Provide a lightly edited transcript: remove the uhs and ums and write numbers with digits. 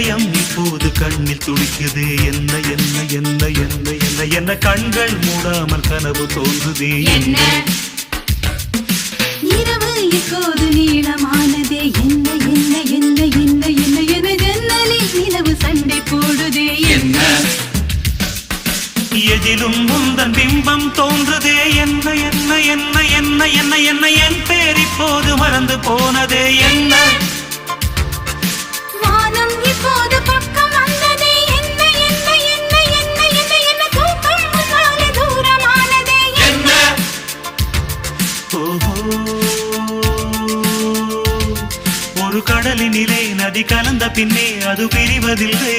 இதயம் இப்போது கண்ணில் துடிக்குது. என்ன என்ன என்ன என்ன என்ன என்ன கண்கள் மூடாமல் கனவு தோன்றுதே. என்ன இரவு இப்போது நீளமானதே. என்ன என்ன என்ன என்ன என்ன என ஜன்னலில் நிலவு சண்டை போடுதே. என்ன எதிலும் முந்தன் பிம்பம் தோன்றுதே. என்ன என்ன என்ன என்ன என்ன என்ன என் பேர் இப்போது மறந்து போனதே. என்ன வானம் இப்போது பக்கம் வந்ததே. என்ன என்ன என்ன என்ன என்ன என்ன தூக்கம் முன்னாலே தூரமானதே. என்ன ஓஹோ ஒரு கடலினிலே நதி கலந்த பின்னே அது பிரிவதில்லை.